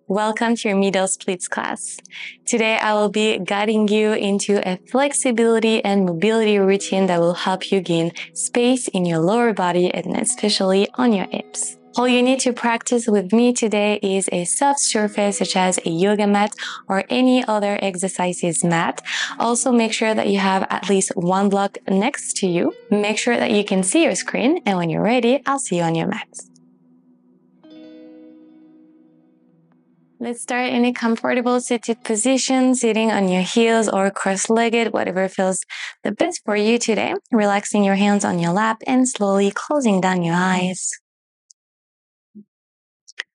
Welcome to your middle splits class. Today I will be guiding you into a flexibility and mobility routine that will help you gain space in your lower body and especially on your hips. All you need to practice with me today is a soft surface such as a yoga mat or any other exercises mat. Also make sure that you have at least one block next to you. Make sure that you can see your screen, and when you're ready, I'll see you on your mat. Let's start in a comfortable seated position, sitting on your heels or cross-legged, whatever feels the best for you today. Relaxing your hands on your lap and slowly closing down your eyes.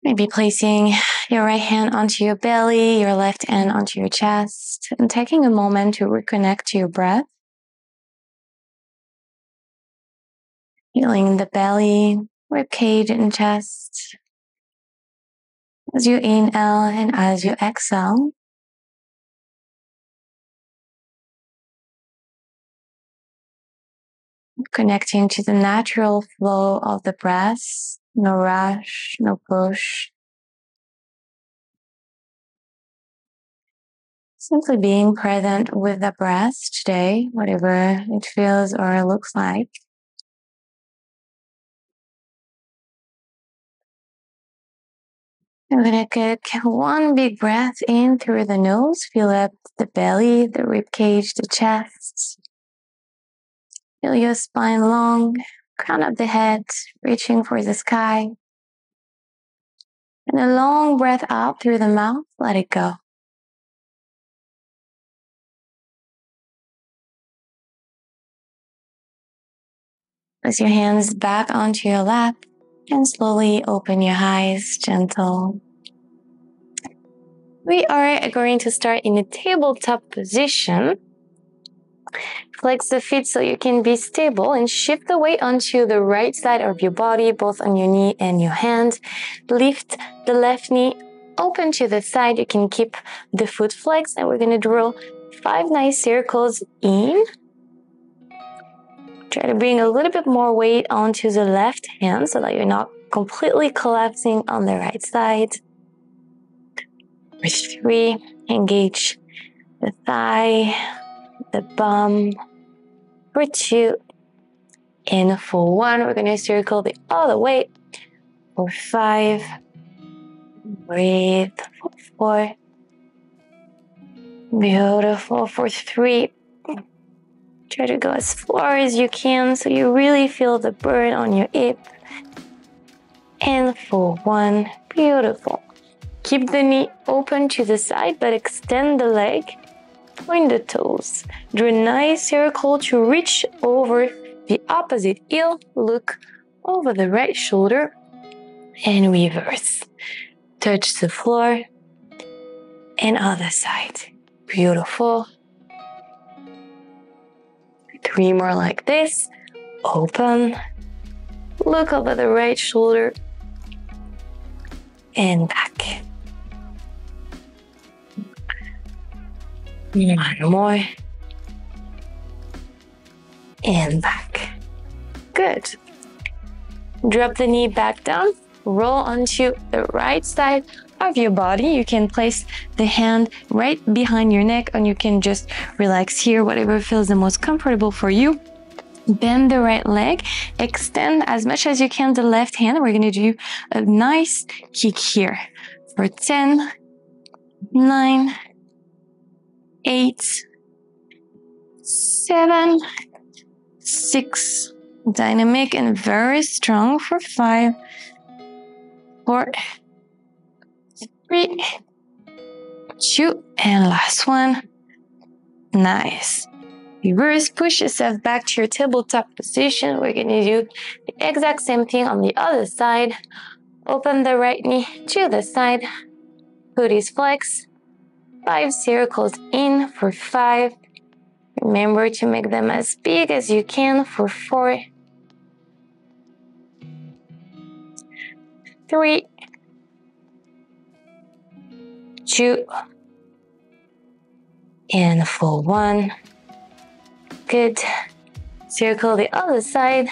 Maybe placing your right hand onto your belly, your left hand onto your chest, and taking a moment to reconnect to your breath. Feeling the belly, ribcage, and chest. As you inhale and as you exhale, connecting to the natural flow of the breath, no rush, no push. Simply being present with the breath today, whatever it feels or looks like. I'm going to take one big breath in through the nose. Feel up the belly, the ribcage, the chest. Feel your spine long, crown of the head, reaching for the sky. And a long breath out through the mouth, let it go. Place your hands back onto your lap and slowly open your eyes, gentle. We are going to start in a tabletop position. Flex the feet so you can be stable and shift the weight onto the right side of your body, both on your knee and your hand. Lift the left knee open to the side. You can keep the foot flexed, and we're going to draw 5 nice circles in. Try to bring a little bit more weight onto the left hand so that you're not completely collapsing on the right side. For 3, engage the thigh, the bum. For 2, and for 1, we're going to circle the other way. For 5, breathe. For 4, beautiful. For 3, try to go as far as you can so you really feel the burn on your hip. And for 1, beautiful. Keep the knee open to the side, but extend the leg. Point the toes. Draw a nice circle to reach over the opposite heel. Look over the right shoulder and reverse. Touch the floor and other side. Beautiful. 3 more like this. Open. Look over the right shoulder and back. 1 more. And back. Good. Drop the knee back down. Roll onto the right side of your body. You can place the hand right behind your neck, and you can just relax here, whatever feels the most comfortable for you. Bend the right leg. Extend as much as you can the left hand. We're going to do a nice kick here. For 10, 9, 8, 7, 6, dynamic and very strong. For 5, 4, 3, 2, and last one. Nice. Reverse, push yourself back to your tabletop position. We're going to do the exact same thing on the other side. Open the right knee to the side. Foot is flexed. 5 circles in. For 5. Remember to make them as big as you can. For 4, 3, 2, and for 1. Good. Circle the other side.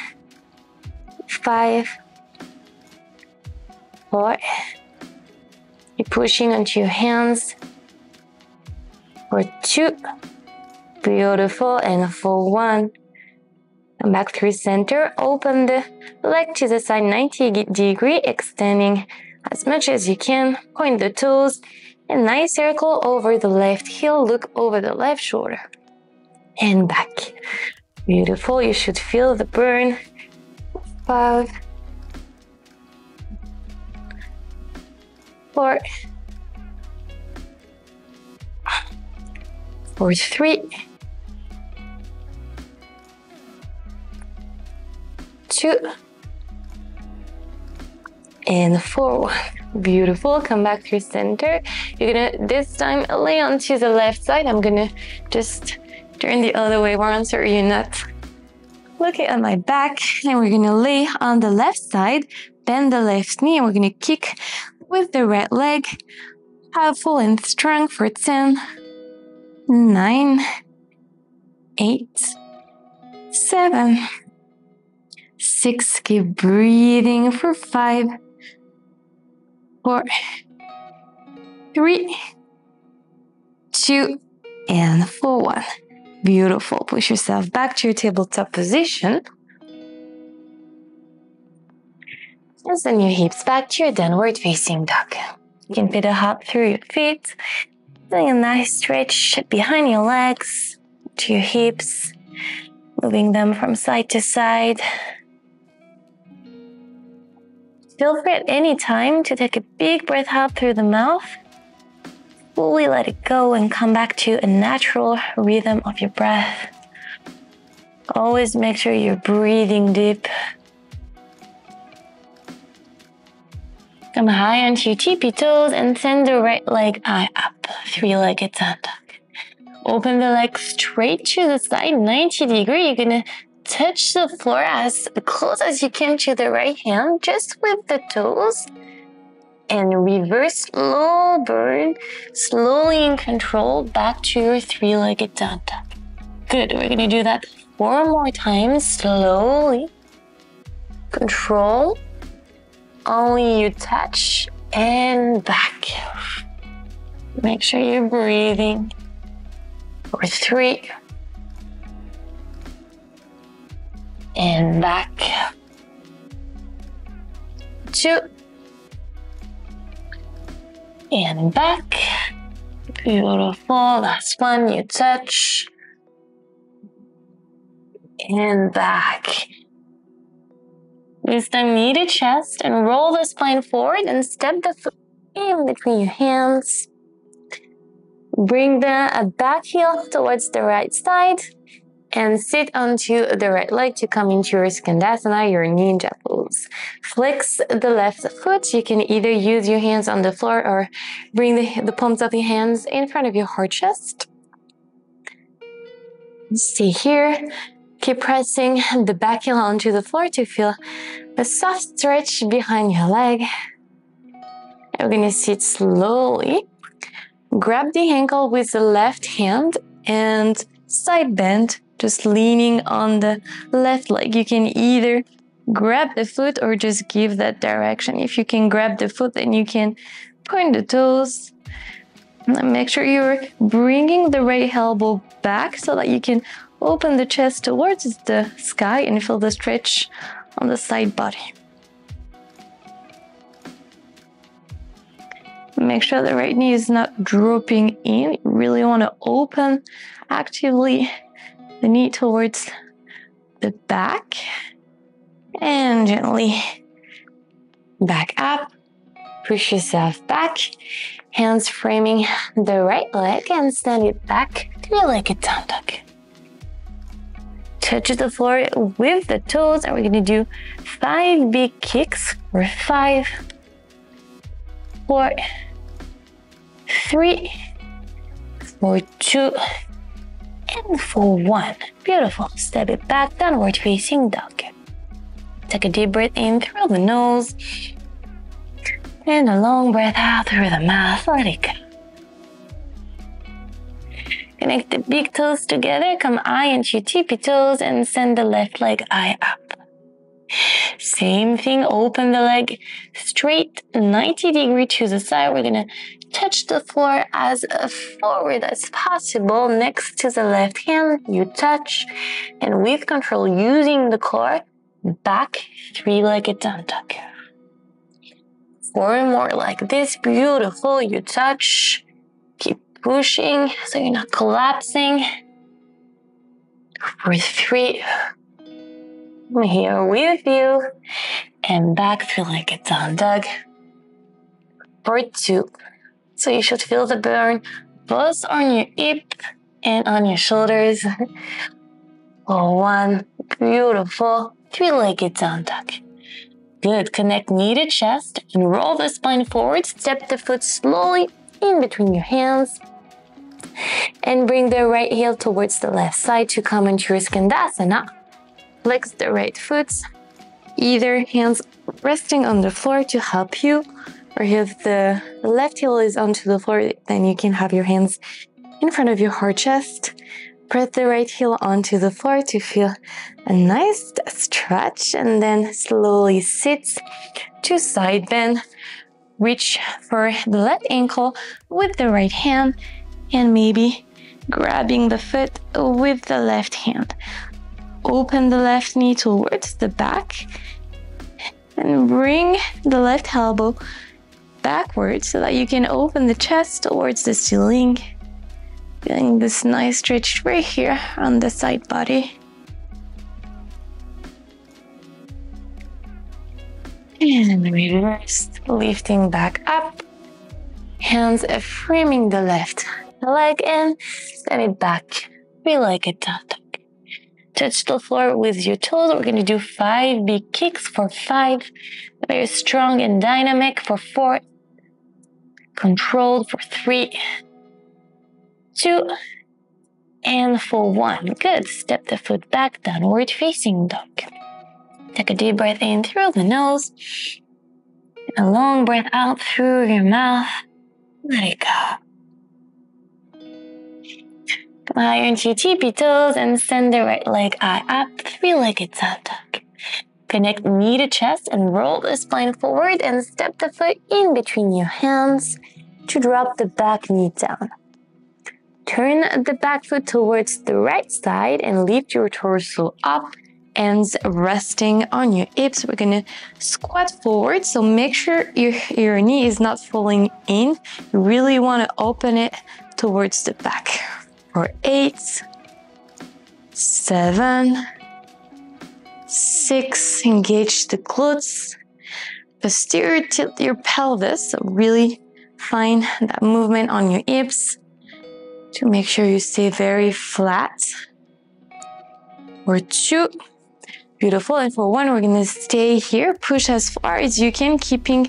5, 4, You're pushing onto your hands. For 2. Beautiful. And for 1. Come back through center. Open the leg to the side 90 degree, extending as much as you can. Point the toes. A nice circle over the left heel. Look over the left shoulder. And back. Beautiful. You should feel the burn. 5. 4. For 3. 2. And for 1. Beautiful. Come back through center. You're gonna this time lay onto the left side. I'm gonna just turn the other way around so you're not looking at my back. And we're gonna lay on the left side, bend the left knee, and we're gonna kick with the right leg. Powerful and strong for 10, 9, 8, 7, 6. Keep breathing for 5, 4, 3, 2, and for 1. Beautiful. Push yourself back to your tabletop position. And send your hips back to your downward facing dog. You can pedal hop through your feet, doing a nice stretch behind your legs, to your hips, moving them from side to side. Feel free at any time to take a big breath out through the mouth. Fully let it go and come back to a natural rhythm of your breath. Always make sure you're breathing deep. Come high onto your tippy toes and send the right leg eye up. 3-legged down dog. Open the leg straight to the side, 90 degree. You're gonna touch the floor as close as you can to the right hand, just with the toes. And reverse slow burn, slowly in control, back to your 3-legged down dog. Good, we're gonna do that 4 more times, slowly. Control, only you touch, and back. Make sure you're breathing. For 3. And back. 2. And back. Beautiful. Last one, you touch. And back. This time, knee to chest and roll the spine forward and step the foot in between your hands. Bring the back heel towards the right side and sit onto the right leg to come into your Skandasana, your ninja pose. Flex the left foot. You can either use your hands on the floor or bring the palms of your hands in front of your heart chest. Stay here. Keep pressing the back heel onto the floor to feel a soft stretch behind your leg. And we're gonna sit slowly. Grab the ankle with the left hand and side bend, just leaning on the left leg. You can either grab the foot or just give that direction. If you can grab the foot, then you can point the toes. And make sure you're bringing the right elbow back so that you can open the chest towards the sky and feel the stretch on the side body. Make sure the right knee is not dropping in. You really want to open actively the knee towards the back and gently back up. Push yourself back, hands framing the right leg and stand it back, 3-legged down dog. Touch the floor with the toes and we're going to do 5 big kicks for 5, 4, 3, for 2, and for 1. Beautiful. Step it back, downward facing dog. Take a deep breath in through the nose and a long breath out through the mouth. Let it go. Connect the big toes together. Come eye into your tippy toes and send the left leg eye up. Same thing, open the leg straight 90 degrees to the side. We're gonna touch the floor as forward as possible. Next to the left hand, you touch, and with control, using the core, back, three-legged down dog. 4 more like this, beautiful, you touch, keep pushing so you're not collapsing. For 3, I'm here with you, and back, three-legged down dog. For 2, so you should feel the burn both on your hip and on your shoulders. For 1, beautiful, three-legged down dog. Good, connect knee to chest and roll the spine forward. Step the foot slowly in between your hands and bring the right heel towards the left side to come into your Skandasana. Flex the right foot, either hands resting on the floor to help you, or if the left heel is onto the floor, then you can have your hands in front of your heart chest. Press the right heel onto the floor to feel a nice stretch, and then slowly sit to side bend. Reach for the left ankle with the right hand and maybe grabbing the foot with the left hand. Open the left knee towards the back and bring the left elbow backwards so that you can open the chest towards the ceiling. Feeling this nice stretch right here on the side body. And reverse, lifting back up. Hands framing the left leg and send it back. Three-legged down dog. Touch the floor with your toes. We're going to do 5 big kicks for 5. Very strong and dynamic for 4. Controlled for 3, 2, and for 1. Good. Step the foot back, downward facing dog. Take a deep breath in through the nose. And a long breath out through your mouth. Let it go. Come higher into your tippy toes and send the right leg eye up. Three-legged down dog. Connect knee to chest and roll the spine forward and step the foot in between your hands to drop the back knee down. Turn the back foot towards the right side and lift your torso up, hands resting on your hips. We're gonna squat forward, so make sure your knee is not falling in. You really wanna open it towards the back. For 8, 7, 6, engage the glutes. Posterior tilt your pelvis, so really find that movement on your hips to make sure you stay very flat. For 2, beautiful. And for 1, we're gonna stay here, push as far as you can, keeping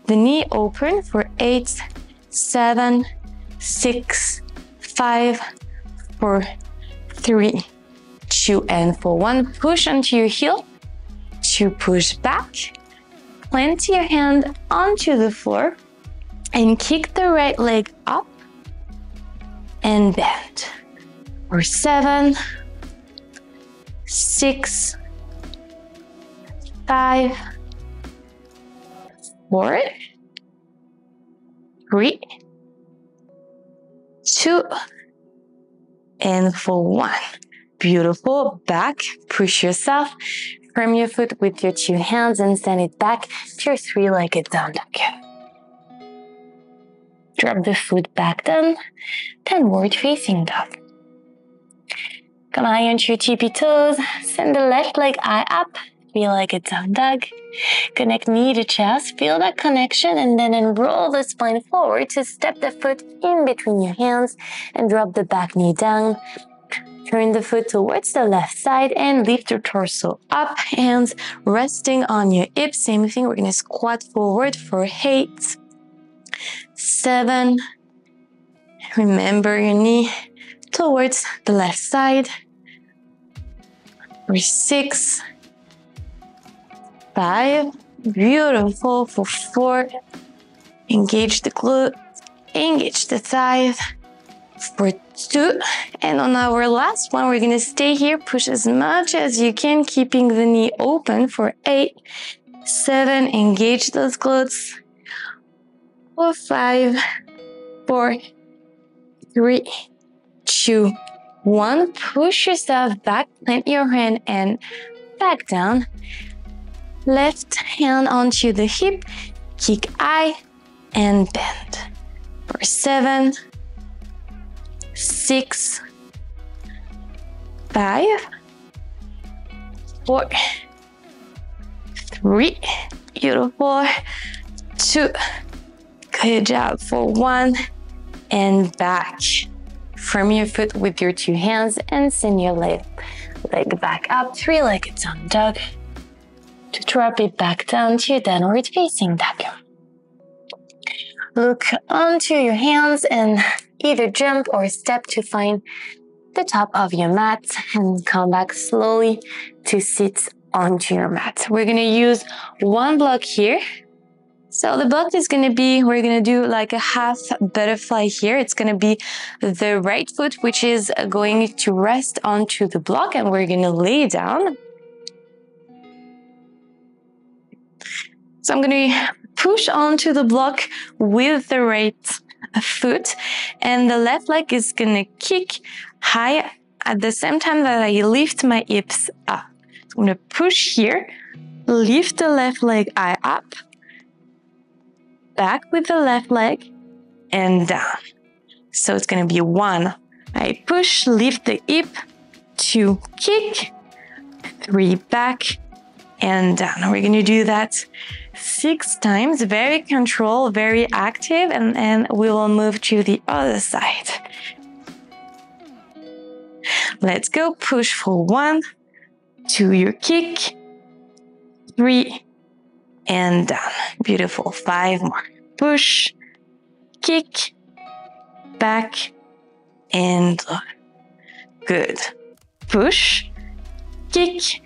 the knee open. For 8, 7, 6, 5, 4, 3, 2, and for 1, push onto your heel to push back. Plant your hand onto the floor and kick the right leg up and bend. For 7, 6, 5, 4, 3, 2, and for 1. Beautiful. Back, push yourself. Firm your foot with your 2 hands and send it back to your three-legged down dog. Drop the foot back down, downward facing dog. Come high onto your tippy toes, send the left leg eye up, three-legged down dog. Connect knee to chest, feel that connection, and then roll the spine forward to step the foot in between your hands and drop the back knee down. Turn the foot towards the left side and lift your torso up, hands resting on your hips. Same thing, we're gonna squat forward for 8, 7, remember your knee towards the left side. For 6, 5, beautiful. For 4, engage the glute, engage the thighs. for 2. And on our last one, we're gonna stay here, push as much as you can, keeping the knee open for 8, 7, engage those glutes, for 5, 4, 3, 2, 1. Push yourself back, plant your hand and back down. Left hand onto the hip, kick eye and bend. For 7, 6, 5, 4, 3, beautiful, 2, good job, for 1, and back. Firm your foot with your 2 hands and send your leg back up, 3-legged down dog, to drop it back down to your downward facing dog. Look onto your hands and either jump or step to find the top of your mat and come back slowly to sit onto your mat. We're gonna use 1 block here. So the block is gonna be, we're gonna do like a half butterfly here. It's gonna be the right foot, which is going to rest onto the block, and we're gonna lay down. So I'm gonna push onto the block with the right foot, and the left leg is gonna kick high at the same time that I lift my hips up. So I'm gonna push here, lift the left leg eye up, back with the left leg, and down. So it's gonna be 1, I push, lift the hip, 2, kick, 3, back, and down. We're gonna do that 6 times, very controlled, very active, and we will move to the other side. Let's go, push for 1, 2, your kick, 3, and down. Beautiful, 5 more. Push, kick, back, and good. Push, kick,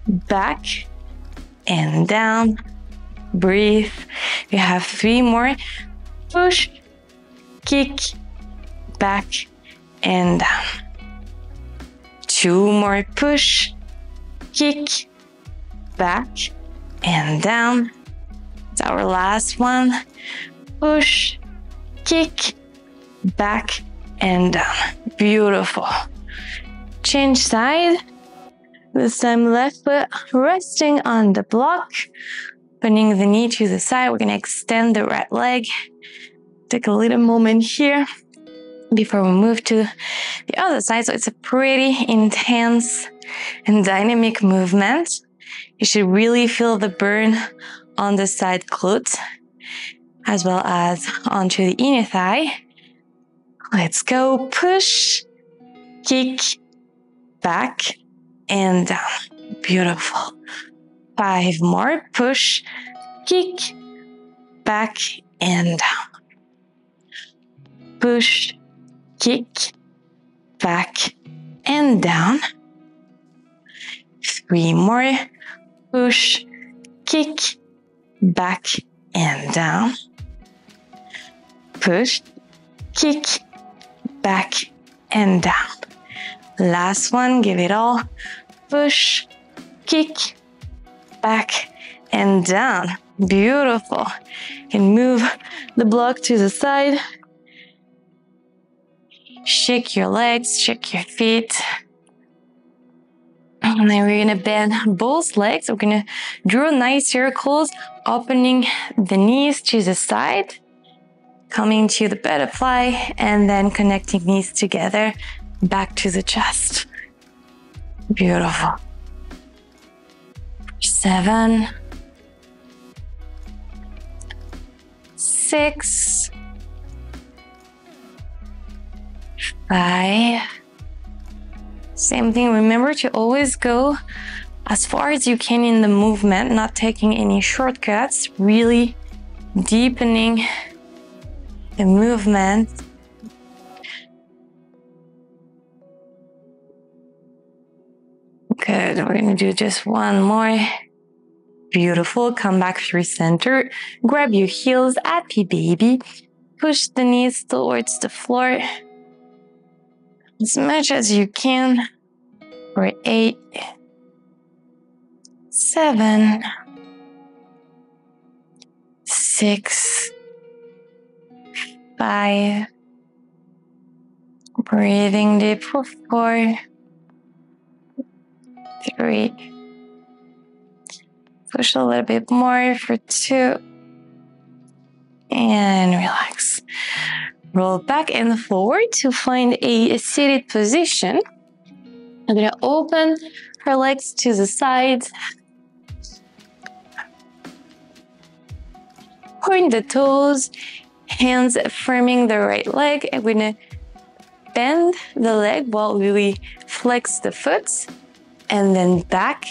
back, and down. Breathe. You have 3 more. Push, kick, back, and down. 2 more. Push, kick, back, and down. It's our last one. Push, kick, back, and down. Beautiful. Change side. This time left foot resting on the block. Bending the knee to the side. We're gonna extend the right leg. Take a little moment here before we move to the other side. So it's a pretty intense and dynamic movement. You should really feel the burn on the side glute as well as onto the inner thigh. Let's go. Push, kick, back, and down. Beautiful. 5 more. Push, kick, back, and down. Push, kick, back, and down. 3 more. Push, kick, back, and down. Push, kick, back, and down. Last one, give it all. Push, kick, back, and down. Beautiful. You can move the block to the side. Shake your legs, shake your feet. And then we're gonna bend both legs. We're gonna draw nice circles, opening the knees to the side, coming to the butterfly, and then connecting knees together back to the chest. Beautiful. 7, 6, 5. Same thing. Remember to always go as far as you can in the movement, not taking any shortcuts, really deepening the movement. Good. We're going to do just 1 more. Beautiful. Come back through center. Grab your heels, happy baby. Push the knees towards the floor. as much as you can for 8, 7, 6, 5, breathing deep for 4, 3, push a little bit more for 2, and relax. Roll back and forward to find a seated position. I'm going to open her legs to the sides. Point the toes, hands firming the right leg. And we're going to bend the leg while we flex the foot, and then back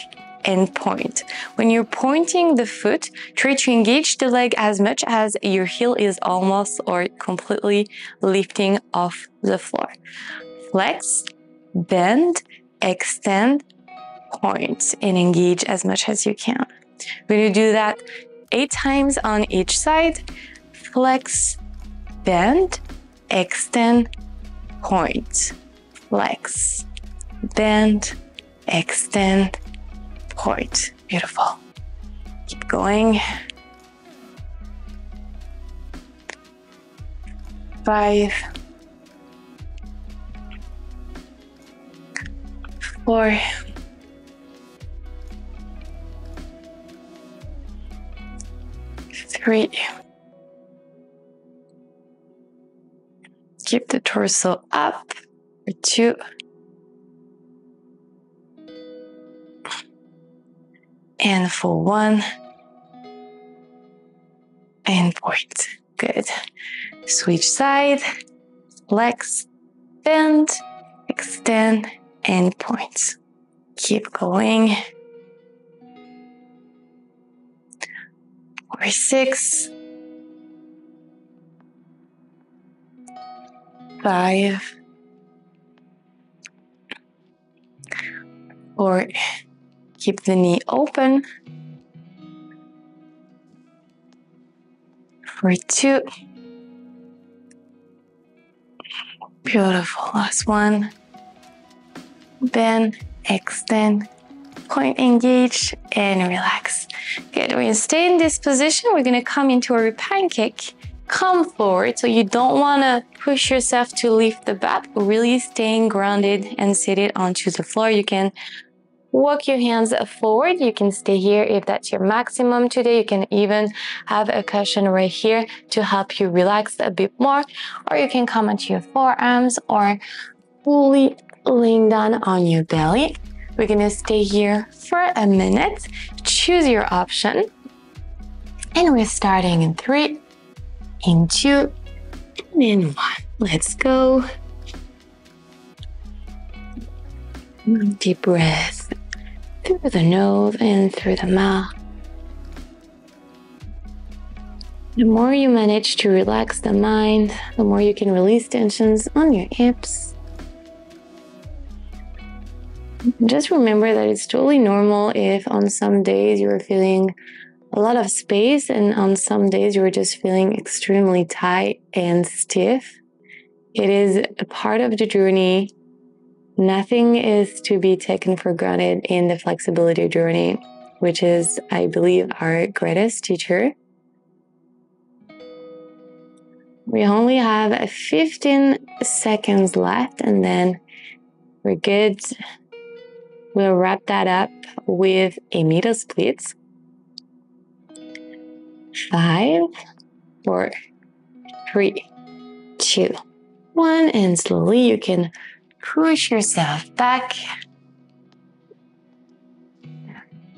and point. When you're pointing the foot, try to engage the leg as much as your heel is almost or completely lifting off the floor. Flex, bend, extend, point, and engage as much as you can. We're going to do that 8 times on each side. Flex, bend, extend, point. Flex, bend, extend, point. Beautiful. Keep going. 5, 4, 3. Keep the torso up for 2. And for 1. And point. Good. Switch side. Flex, bend, extend, and point. Keep going. For 6, 5, 4. Keep the knee open. For 2. Beautiful. Last one. Bend, extend, point, engage, and relax. Good. We're going to stay in this position. We're going to come into a pancake. Come forward. So you don't want to push yourself to lift the butt. Really staying grounded and seated onto the floor. You can walk your hands forward. You can stay here if that's your maximum today. You can even have a cushion right here to help you relax a bit more. Or you can come onto your forearms or fully laying down on your belly. We're going to stay here for a minute. Choose your option. And we're starting in 3, in 2, and in 1. Let's go. Deep breath through the nose and through the mouth. The more you manage to relax the mind, the more you can release tensions on your hips. Just remember that it's totally normal if on some days you're feeling a lot of space and on some days you're just feeling extremely tight and stiff. It is a part of the journey. Nothing is to be taken for granted in the flexibility journey, which is, I believe, our greatest teacher. We only have 15 seconds left and then we're good. We'll wrap that up with a middle split. 5, 4, 3, 2, 1, and slowly you can push yourself back.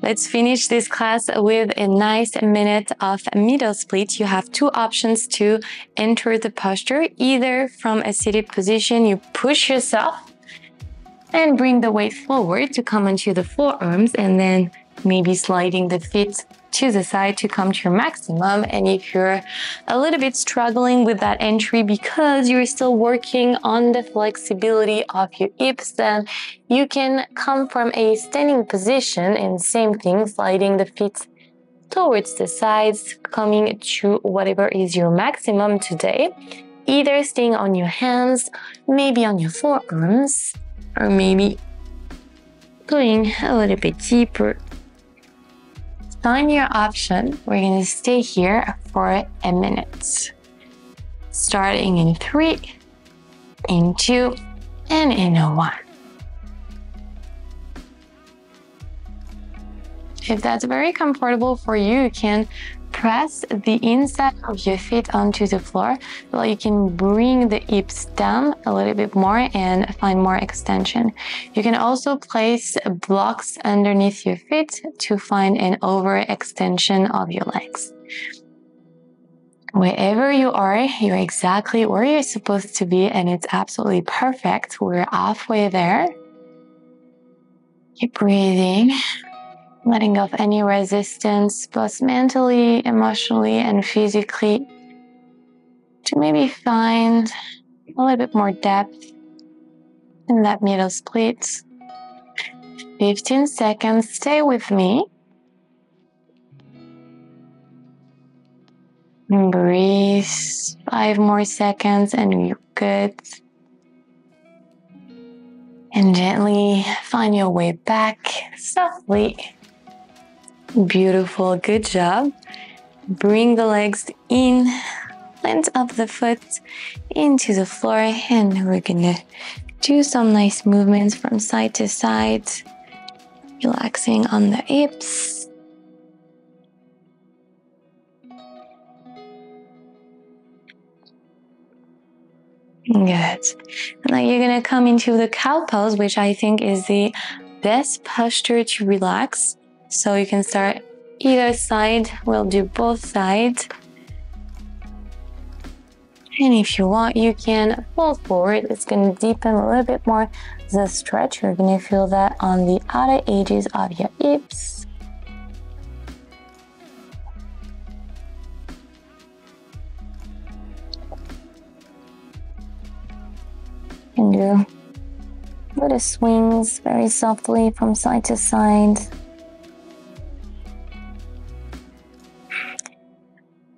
Let's finish this class with a nice minute of middle split. You have 2 options to enter the posture. Either from a seated position, you push yourself and bring the weight forward to come onto the forearms, and then maybe sliding the feet to the side to come to your maximum. And if you're a little bit struggling with that entry because you're still working on the flexibility of your hips, then you can come from a standing position and same thing, sliding the feet towards the sides, coming to whatever is your maximum today. either staying on your hands, maybe on your forearms, or maybe going a little bit deeper. Find your option. We're going to stay here for a minute. Starting in 3, in 2, and in 1. If that's very comfortable for you, you can press the inside of your feet onto the floor, so you can bring the hips down a little bit more and find more extension. You can also place blocks underneath your feet to find an overextension of your legs. Wherever you are, you're exactly where you're supposed to be, and it's absolutely perfect. We're halfway there. Keep breathing. Letting go of any resistance, both mentally, emotionally, and physically, to maybe find a little bit more depth in that middle split. 15 seconds, stay with me. And breathe, 5 more seconds and you're good. And gently find your way back, softly. Beautiful, good job. Bring the legs in, plant up the foot into the floor, and we're gonna do some nice movements from side to side, relaxing on the hips. Good. Now you're gonna come into the cow pose, which I think is the best posture to relax. So you can start either side, we'll do both sides. And if you want, you can fold forward. It's going to deepen a little bit more the stretch. You're going to feel that on the outer edges of your hips. And do little swings very softly from side to side.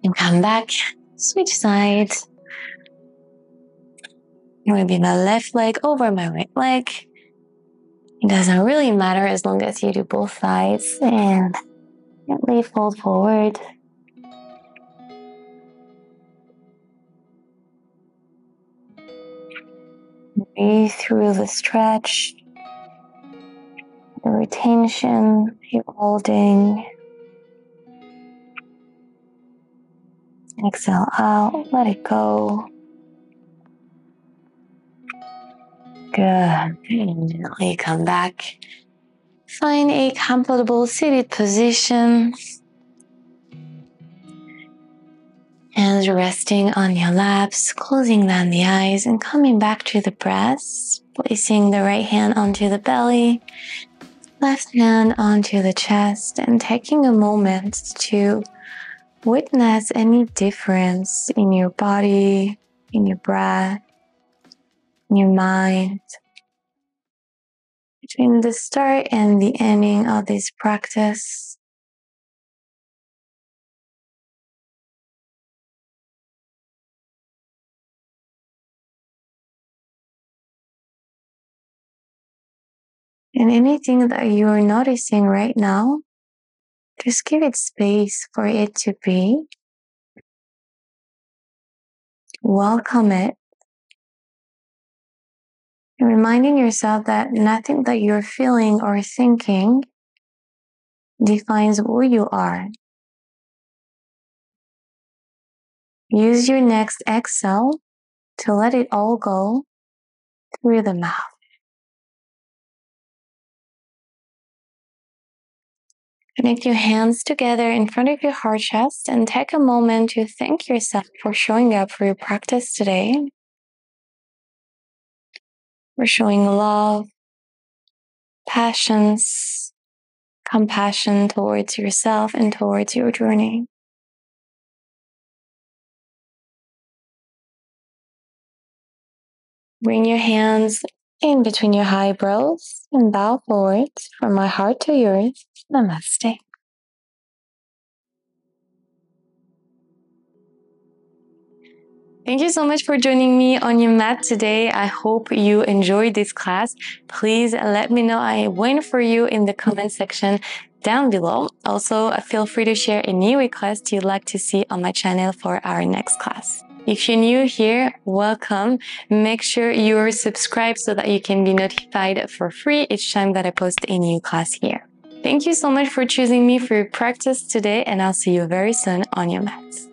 And come back, switch sides. Maybe my left leg over my right leg. It doesn't really matter as long as you do both sides. And gently fold forward. Breathe through the stretch, the retention you're holding. Exhale out, let it go. Good. And gently come back. Find a comfortable seated position. Hands resting on your laps, closing down the eyes and coming back to the breath. Placing the right hand onto the belly, left hand onto the chest, and taking a moment to witness any difference in your body, in your breath, in your mind, between the start and the ending of this practice. And anything that you are noticing right now, just give it space for it to be. Welcome it. And reminding yourself that nothing that you're feeling or thinking defines who you are. Use your next exhale to let it all go through the mouth. Connect your hands together in front of your heart chest and take a moment to thank yourself for showing up for your practice today. For showing love, passions, compassion towards yourself and towards your journey. Bring your hands in between your eyebrows and bow forward from my heart to yours. Namaste. Thank you so much for joining me on your mat today. I hope you enjoyed this class. Please let me know how it went for you in the comment section down below. Also, feel free to share any request you'd like to see on my channel for our next class. If you're new here, welcome. Make sure you're subscribed so that you can be notified for free each time that I post a new class here. Thank you so much for choosing me for your practice today, and I'll see you very soon on your mats.